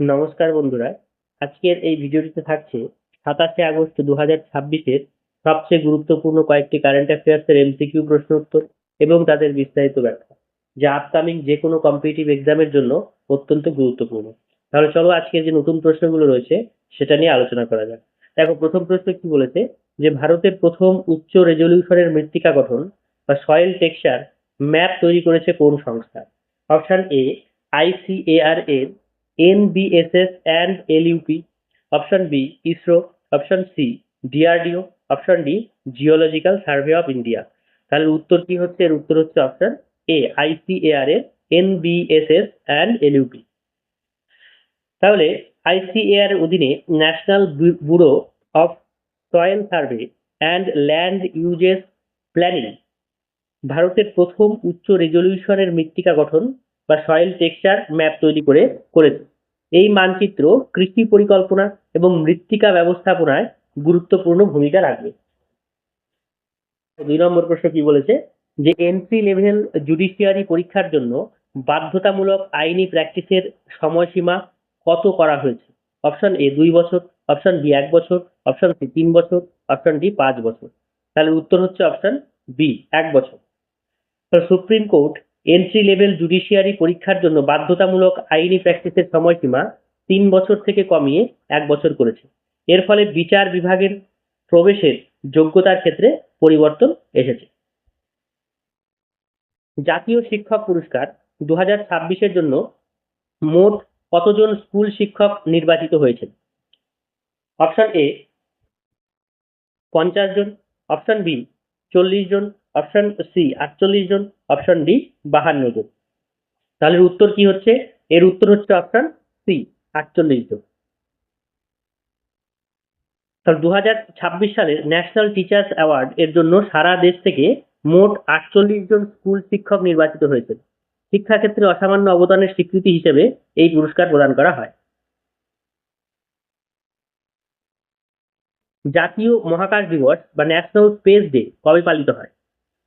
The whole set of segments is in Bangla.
নমস্কার বন্ধুরা, আজকের এই ভিডিওটিতে থাকছে 27শে আগস্ট 2026-এর সবচেয়ে গুরুত্বপূর্ণ কয়েকটি কারেন্ট অ্যাফেয়ার্সের এমসিকিউ প্রশ্ন উত্তর এবং তাদের বিস্তারিত ব্যাখ্যা, যা আপকামিং যে কোনো কম্পিটিটিভ এক্সামের জন্য অত্যন্ত গুরুত্বপূর্ণ। তাহলে চলো আজকের যে নতুন প্রশ্নগুলো রয়েছে সেটা নিয়ে আলোচনা করা যাক। দেখো, প্রথম প্রশ্ন কি বলেছে, যে ভারতের প্রথম উচ্চ রেজলিউশনের মৃত্তিকা গঠন বা সয়েল টেক্সচার ম্যাপ তৈরি করেছে কোন সংস্থা? অপশন এ, আইসিএআর এর NBSS and LUP, option B ISRO, option C DRDO, option D geological survey of India. তাহলে উত্তর কি হচ্ছে? এর উত্তর হচ্ছে অপশন এ, আইসিএআর এর NBSS and LUP। তাহলে আইসিএআর এর অধীনে national bureau of soil survey and land uses planning ভারতের প্রথম উচ্চ রেজলিউশনের মৃত্তিকা গঠন বা সয়েল টেক্সচার ম্যাপ তৈরি করেছে। এই মানচিত্র কৃষি পরিকল্পনা এবং মৃত্তিকা ব্যবস্থাপনায় গুরুত্বপূর্ণ ভূমিকা রাখবে। 2 নম্বর প্রশ্ন কি বলেছে, যে এন্ট্রি লেভেল জুডিশিয়ারি পরীক্ষার জন্য বাধ্যতামূলক আইনি প্র্যাকটিসের সময়সীমা কত করা হয়েছে? অপশন এ 2 বছর, অপশন বি 1 বছর, অপশন সি 3 বছর, অপশন ডি 5 বছর। তাহলে উত্তর হচ্ছে অপশন বি 1 বছর। Supreme court entry level judiciary পরীক্ষার জন্য বাধ্যতামূলক আইনি প্র্যাকটিসের সময়সীমা 3 বছর থেকে কমিয়ে 1 বছর করেছে। এর ফলে বিচার বিভাগের প্রবেশের যোগ্যতার ক্ষেত্রে পরিবর্তন এসেছে। জাতীয় শিক্ষক পুরস্কার 2026-এর জন্য মোট কতজন স্কুল শিক্ষক নির্বাচিত হয়েছেন? অপশন এ 50 জন, অপশন বি 40 জন, অপশন সি 48 জন, অপশন ডি 52 জন। তাহলে উত্তর কি হচ্ছে? এর উত্তর হচ্ছে অপশন সি 48 জন। তাহলে 2026 সালের ন্যাশনাল টিচার্স অ্যাওয়ার্ড এর জন্য সারা দেশ থেকে মোট 48 জন স্কুল শিক্ষক নির্বাচিত হয়েছে। শিক্ষাক্ষেত্রে অসামান্য অবদানের স্বীকৃতি হিসেবে এই পুরস্কার প্রদান করা হয়। জাতীয় মহাকাশ দিবস বা ন্যাশনাল স্পেস ডে কবে পালিত হয়?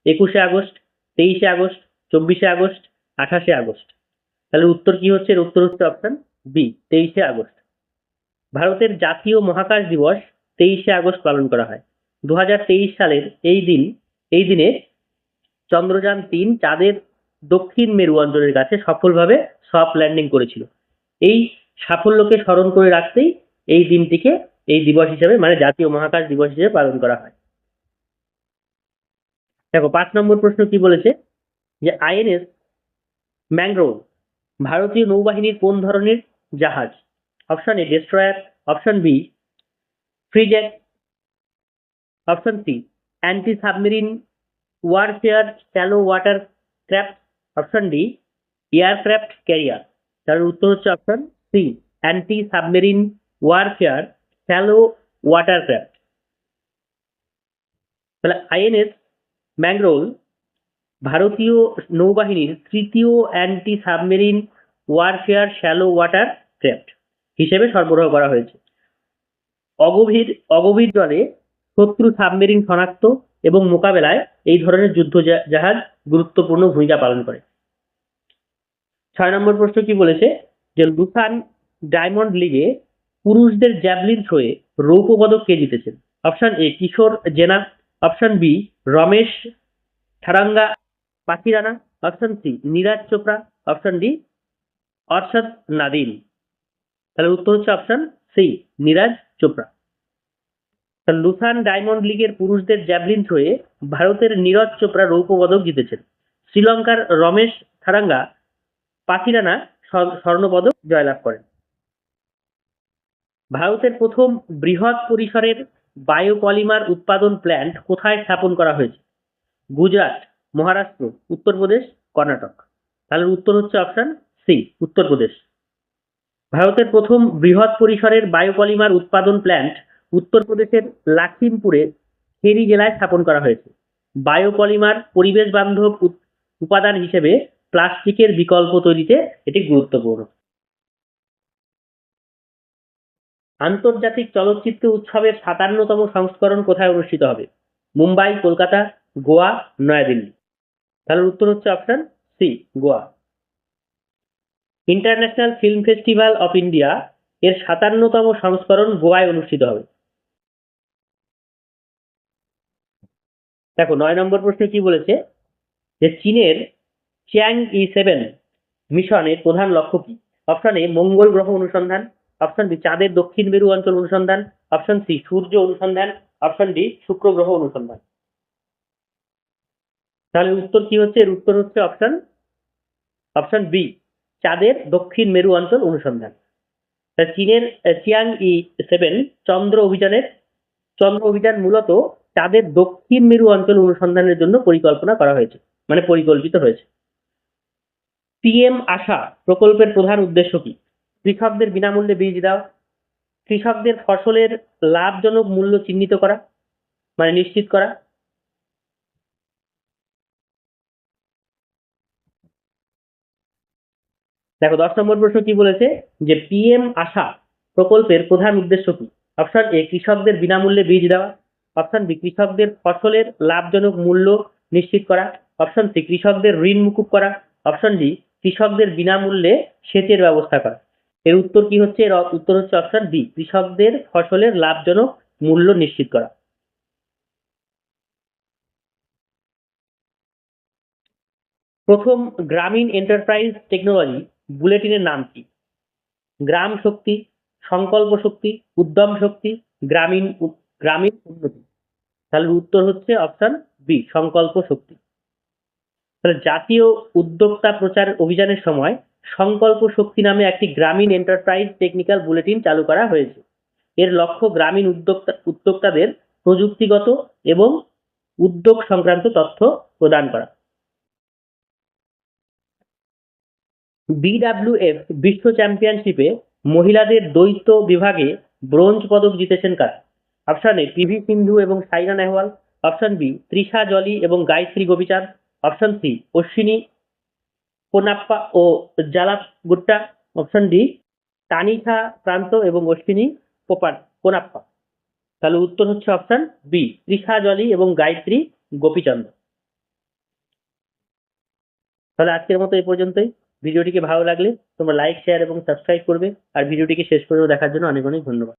21শে আগস্ট, 23শে আগস্ট, 24শে আগস্ট, 28শে আগস্ট। তাহলে উত্তর কি হচ্ছে? এর উত্তর হচ্ছে অপশন বি 23শে আগস্ট। ভারতের জাতীয় মহাকাশ দিবস 23শে আগস্ট পালন করা হয়। 2023 সালের এই দিনে চন্দ্রযান-3 চাঁদের দক্ষিণ মেরু অঞ্চলের কাছে সফলভাবে সফট ল্যান্ডিং করেছিল। এই সাফল্যকে স্মরণ করে রাখতেই এই দিনটিকে এই দিবস হিসেবে, মানে জাতীয় মহাকাশ দিবস হিসেবে পালন করা হয়। দেখো, 5 নম্বর প্রশ্ন কি বলেছে, যে আইএনএস ম্যাংগ্রোভ ভারতীয় নৌবাহিনীর কোন ধরনের জাহাজ? Option A destroyer, option B frigate, option C anti submarine warfare shallow water craft, option D aircraft carrier. তার উত্তর হচ্ছে option C anti submarine warfare shallow water craft. তাহলে আইএনএস ম্যাংগ্রোভ ভারতীয় নৌবাহিনীর তৃতীয় anti submarine warfare shallow water craft হিসেবে সরবরাহ করা হয়েছে। অগভীর জলে শত্রু সাবমেরিন শনাক্ত এবং মোকাবেলায় এই ধরনের যুদ্ধ জাহাজ গুরুত্বপূর্ণ ভূমিকা পালন করে। 6 নম্বর প্রশ্ন কি বলেছে, যে লুসান ডায়মন্ড লিগে পুরুষদের জ্যাভলিন থ্রোয়ে রৌপ্য পদক কে জিতেছেন? Option A Kishore Jena, option B Ramesh Tharanga Pathirana, option C Neeraj Chopra, option D Arshad Nadeem. তাহলে উত্তর হচ্ছে option C Neeraj Chopra. Lausanne diamond লিগের পুরুষদের জ্যাভলিন থ্রোয়ে ভারতের নীরজ চোপড়া রৌপ্য পদক জিতেছেন। শ্রীলঙ্কার রমেশ থারাঙ্গা পাথিরানা স্বর্ণপদক জয়লাভ করেন। ভারতের প্রথম বৃহৎ পরিসরের বায়োপলিমার উৎপাদন প্ল্যান্ট কোথায় স্থাপন করা হয়েছে? গুজরাট, মহারাষ্ট্র, উত্তরপ্রদেশ, কর্ণাটক। তাহলে উত্তর হচ্ছে অপশন সি উত্তরপ্রদেশ। ভারতের প্রথম বৃহৎ পরিসরের বায়োপলিমার উৎপাদন প্ল্যান্ট উত্তরপ্রদেশের লখিমপুরের খেরি জেলায় স্থাপন করা হয়েছে। বায়োপলিমার পরিবেশ বান্ধব উপাদান হিসেবে প্লাস্টিকের বিকল্প তৈরিতে এটি গুরুত্বপূর্ণ। আন্তর্জাতিক চলচ্চিত্র উৎসবের 57তম সংস্করণ কোথায় অনুষ্ঠিত হবে? মুম্বাই, কলকাতা, গোয়া, নয়াদিল্লি। তাহলে উত্তর হচ্ছে option C Goa. International film festival of India এর 57তম সংস্করণ গোয়ায় অনুষ্ঠিত হবে। দেখো 9 নম্বর প্রশ্নে কি বলেছে, যে চীনের চিয়াং-ই-7 মিশনের প্রধান লক্ষ্য কি? অপশন এ মঙ্গল গ্রহ অনুসন্ধান, অপশন বি চাঁদের দক্ষিণ মেরু অঞ্চল অনুসন্ধান, অপশন সি সূর্য অনুসন্ধান, অপশন ডি শুক্র গ্রহ অনুসন্ধান। তাহলে উত্তর কি হচ্ছে? এর উত্তর হচ্ছে অপশন বি চাঁদের দক্ষিণ মেরু অঞ্চল অনুসন্ধান। চীনের চিয়াং-ই-7 চন্দ্র অভিযান মূলত চাঁদের দক্ষিণ মেরু অঞ্চল অনুসন্ধানের জন্য পরিকল্পনা করা হয়েছে, মানে পরিকল্পিত হয়েছে। পিএম আশা প্রকল্পের প্রধান উদ্দেশ্য কি? কৃষকদের বিনামূল্যে বীজ দেওয়া, কৃষকদের ফসলের লাভজনক মূল্য চিহ্নিত করা, মানে নিশ্চিত করা। দেখো 10 নম্বর প্রশ্ন কি বলেছে, যে পিএম আশা প্রকল্পের প্রধান উদ্দেশ্য কি? অপশন এ কৃষকদের বিনামূল্যে বীজ দেওয়া, অপশন বি কৃষকদের ফসলের লাভজনক মূল্য নিশ্চিত করা, অপশন সি কৃষকদের ঋণ মুকুব করা, অপশন ডি কৃষকদের বিনামূল্যে সেচের ব্যবস্থা করা। এর উত্তর কি হচ্ছে? এর উত্তর হচ্ছে অপশন ডি কৃষকদের ফসলের লাভজনক মূল্য নিশ্চিত করা। প্রথম গ্রামীণ এন্টারপ্রাইজ টেকনোলজি বুলেটিনের নাম কি? গ্রাম শক্তি, সংকল্প শক্তি, উদ্যম শক্তি, গ্রামীণ উন্নতি। তাহলে উত্তর হচ্ছে অপশন বি সংকল্প শক্তি। তাহলে জাতীয় উদ্যোক্তা প্রচার অভিযানের সময় সংকল্প শক্তি নামে একটি গ্রামীণ এন্টারপ্রাইজ টেকনিক্যাল বুলেটিন চালু করা হয়েছে। এর লক্ষ্য গ্রামীণ উদ্যোক্তাদের প্রযুক্তিগত এবং উদ্যোগ সংক্রান্ত তথ্য প্রদান করা। বিডব্লিউএফ বিশ্ব চ্যাম্পিয়নশিপে মহিলাদের দ্বৈত বিভাগে ব্রোঞ্জ পদক জিতেছেন কারা? অপশন এ পিভি সিন্ধু এবং সাইনা নেহওয়াল, অপশন বি তৃষা জলি এবং গায়ত্রী গোপীচাঁদ, অপশন সি অশ্বিনী পোনাপ্পা ও জালাপ গুট্টা, অপশন ডি তানিশা প্রান্ত এবং অশ্বিনী পোনাপ্পা। তাহলে উত্তর হচ্ছে অপশন বি তৃষা জলি এবং গায়ত্রী গোপীচন্দ্র। তাহলে আজকের মতো এই পর্যন্তই। ভিডিওটিকে ভালো লাগলে তোমরা লাইক শেয়ার এবং সাবস্ক্রাইব করবে, আর ভিডিওটিকে শেষ পর্যন্ত দেখার জন্য অনেক অনেক ধন্যবাদ।